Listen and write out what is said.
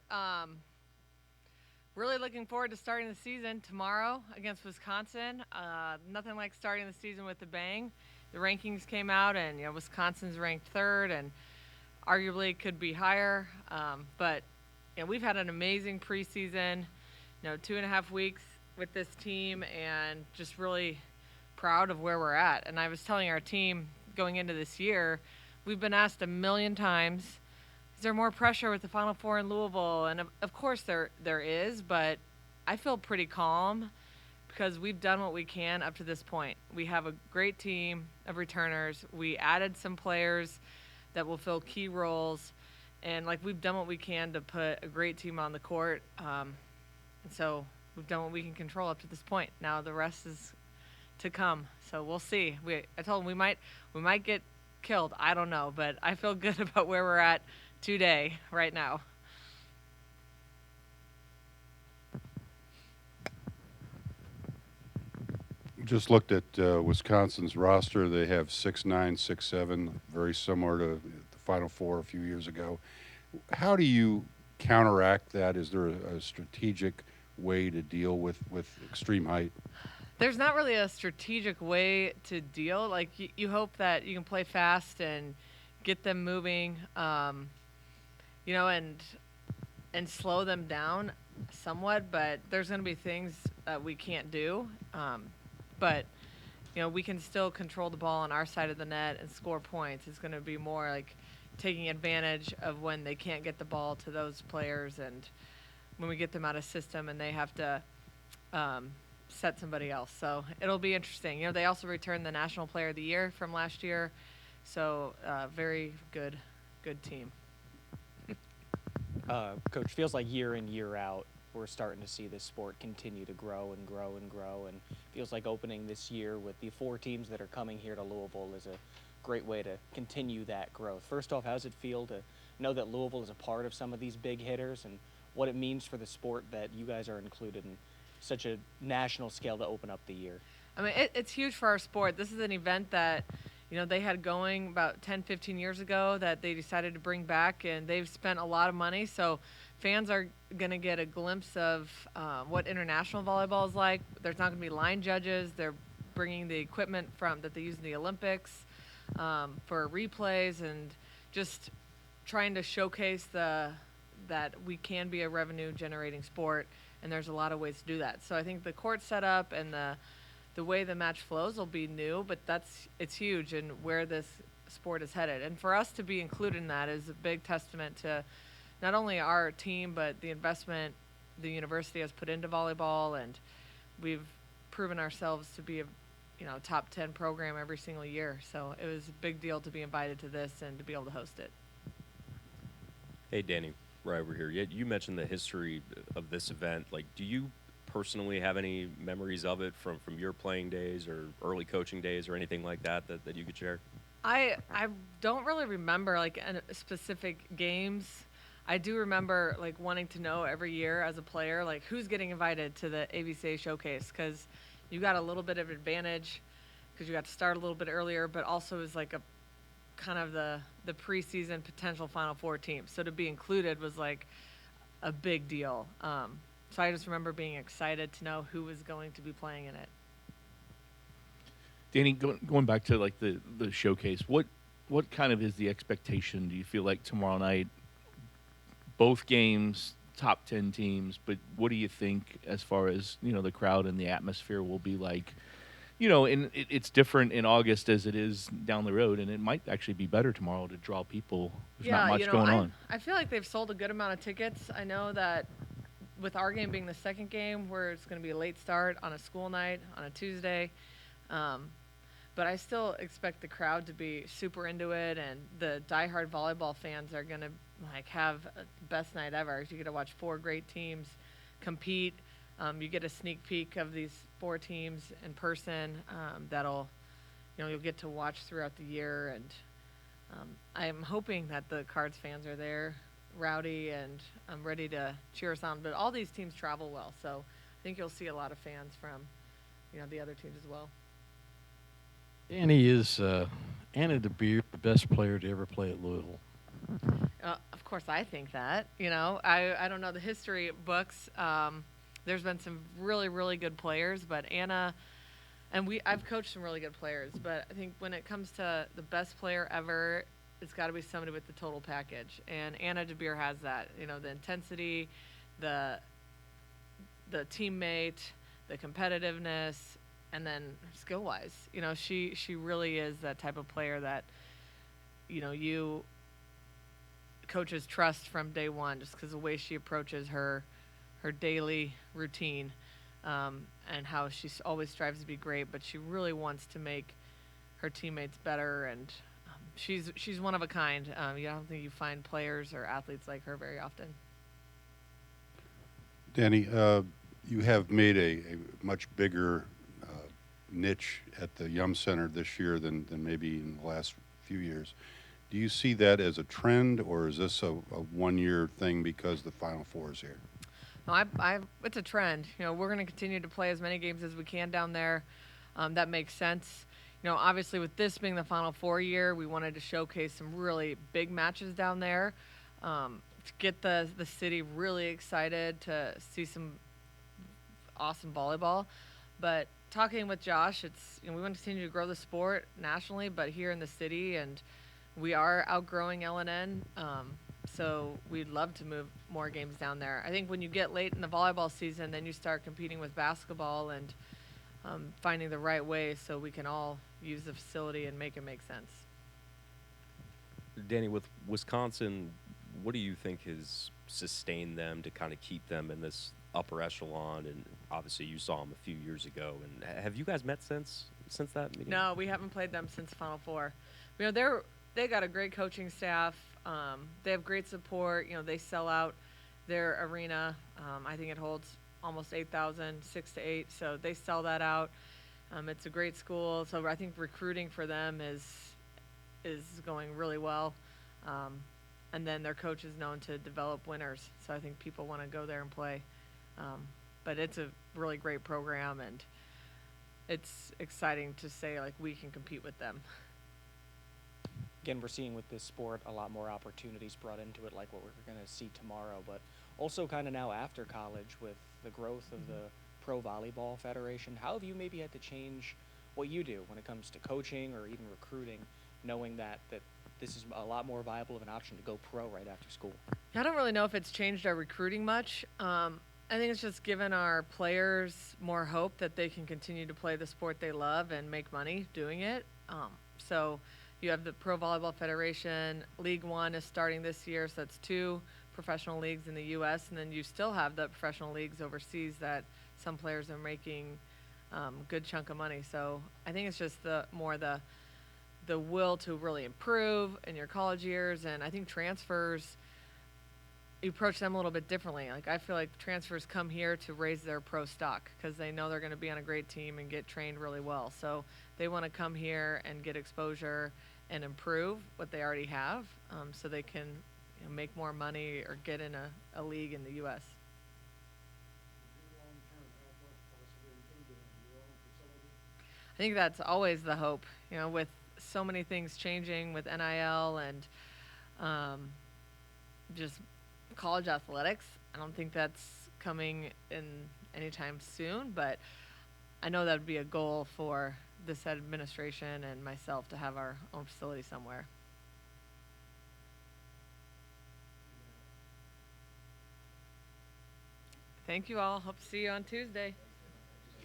we're really looking forward to starting the season tomorrow against Wisconsin. Nothing like starting the season with a bang. The rankings came out, and Wisconsin's ranked third, and arguably could be higher. But we've had an amazing preseason. 2.5 weeks with this team, and just really proud of where we're at. And I was telling our team going into this year, we've been asked a million times, is there more pressure with the Final Four in Louisville? And of course there is, but I feel pretty calm because we've done what we can up to this point. We have a great team of returners. We added some players that will fill key roles, and we've done what we can to put a great team on the court. And so we've done what we can control up to this point. Now the rest is to come. So we'll see. I told them we might get killed. I don't know, but I feel good about where we're at today, right now. Just looked at Wisconsin's roster. They have 6'9", 6'7", very similar to the Final Four a few years ago. How do you counteract that? Is there a strategic way to deal with extreme height? There's not really a strategic way to deal. You hope that you can play fast and get them moving, and slow them down somewhat. But there's going to be things that we can't do. But we can still control the ball on our side of the net and score points. It's going to be more like taking advantage of when they can't get the ball to those players, and when we get them out of system and they have to set somebody else. So it'll be interesting. They also returned the National Player of the Year from last year, so very good team. Coach, feels like year in, year out, we're starting to see this sport continue to grow and grow and grow, and feels like opening this year with the 4 teams that are coming here to Louisville is a great way to continue that growth. First off, how does it feel to know that Louisville is a part of some of these big hitters, and what it means for the sport that you guys are included in such a national scale to open up the year? I mean, it's huge for our sport. This is an event that they had going about 10, 15 years ago that they decided to bring back, and they've spent a lot of money. So fans are going to get a glimpse of what international volleyball is like. There's not going to be line judges. They're bringing the equipment that they use in the Olympics for replays, and just trying to showcase that we can be a revenue-generating sport, and there's a lot of ways to do that. So I think the court setup and the way the match flows will be new, but it's huge in where this sport is headed. And for us to be included in that is a big testament to not only our team, but the investment the university has put into volleyball, and we've proven ourselves to be a top 10 program every single year. So it was a big deal to be invited to this and to be able to host it. Hey, Dani, right over here. You mentioned the history of this event. Do you personally have any memories of it from your playing days or early coaching days or anything like that you could share? I don't really remember specific games. I do remember wanting to know every year as a player who's getting invited to the AVCA Showcase, because you got a little bit of advantage because you got to start a little bit earlier, but also is a kind of the preseason potential Final Four team. So to be included was a big deal. So I just remember being excited to know who was going to be playing in it. Dani, going back to the showcase, what kind of is the expectation? Do you feel like tomorrow night, both games, top 10 teams, but what do you think as far as the crowd and the atmosphere will be like? And it's different in August as it is down the road, and it might actually be better tomorrow to draw people. There's not much going on. I feel like they've sold a good amount of tickets. I know that with our game being the second game, where it's going to be a late start on a school night on a Tuesday, but I still expect the crowd to be super into it, and the diehard volleyball fans are going to have the best night ever. You get to watch 4 great teams compete. You get a sneak peek of these 4 teams in person that'll, you'll get to watch throughout the year. And I'm hoping that the Cards fans are there, rowdy, and ready to cheer us on. But all these teams travel well, so I think you'll see a lot of fans from, the other teams as well. Dani, is Anna DeBeer the best player to ever play at Louisville? Of course, I think that. I don't know the history books. There's been some really, really good players, but Anna, and I've coached some really good players, but I think when it comes to the best player ever, it's got to be somebody with the total package. And Anna DeBeer has that. The intensity, the teammate, the competitiveness, and then skill wise. She really is that type of player that you coaches trust from day one, just because the way she approaches her daily routine, and how she always strives to be great, but she really wants to make her teammates better, and she's one of a kind. I don't think you find players or athletes like her very often. Dani, you have made a much bigger niche at the Yum Center this year than maybe in the last few years. Do you see that as a trend, or is this a one-year thing because the Final Four is here? No, it's a trend. We're going to continue to play as many games as we can down there. That makes sense. Obviously with this being the Final Four year, we wanted to showcase some really big matches down there, to get the city really excited to see some awesome volleyball. But talking with Josh, we want to continue to grow the sport nationally, but here in the city, and we are outgrowing LNN, so we'd love to move more games down there. I think when you get late in the volleyball season, then you start competing with basketball and finding the right way so we can all use the facility and make it make sense. Dani, with Wisconsin, what do you think has sustained them to kind of keep them in this upper echelon? And obviously you saw them a few years ago. And have you guys met since that meeting? No, we haven't played them since Final Four. They got a great coaching staff. They have great support. They sell out their arena. I think it holds almost 8,000, 6 to 8. So they sell that out. It's a great school. So I think recruiting for them is going really well. And then their coach is known to develop winners. So I think people want to go there and play. But it's a really great program, and it's exciting to say we can compete with them. Again, we're seeing with this sport a lot more opportunities brought into it, like what we're going to see tomorrow, but also kind of now after college with the growth of the Pro Volleyball Federation. How have you maybe had to change what you do when it comes to coaching or even recruiting, knowing that this is a lot more viable of an option to go pro right after school? I don't really know if it's changed our recruiting much. I think it's just given our players more hope that they can continue to play the sport they love and make money doing it. So you have the Pro Volleyball Federation. League One is starting this year, so that's 2 professional leagues in the U.S., and then you still have the professional leagues overseas that some players are making good chunk of money. So I think it's just the will to really improve in your college years, and I think transfers, you approach them a little bit differently. I feel like transfers come here to raise their pro stock because they know they're going to be on a great team and get trained really well. So they want to come here and get exposure and improve what they already have, so they can make more money or get in a league in the U.S. I think that's always the hope, with so many things changing with NIL and just college athletics. I don't think that's coming in anytime soon, but I know that would be a goal for this administration and myself to have our own facility somewhere. Thank you all. Hope to see you on Tuesday.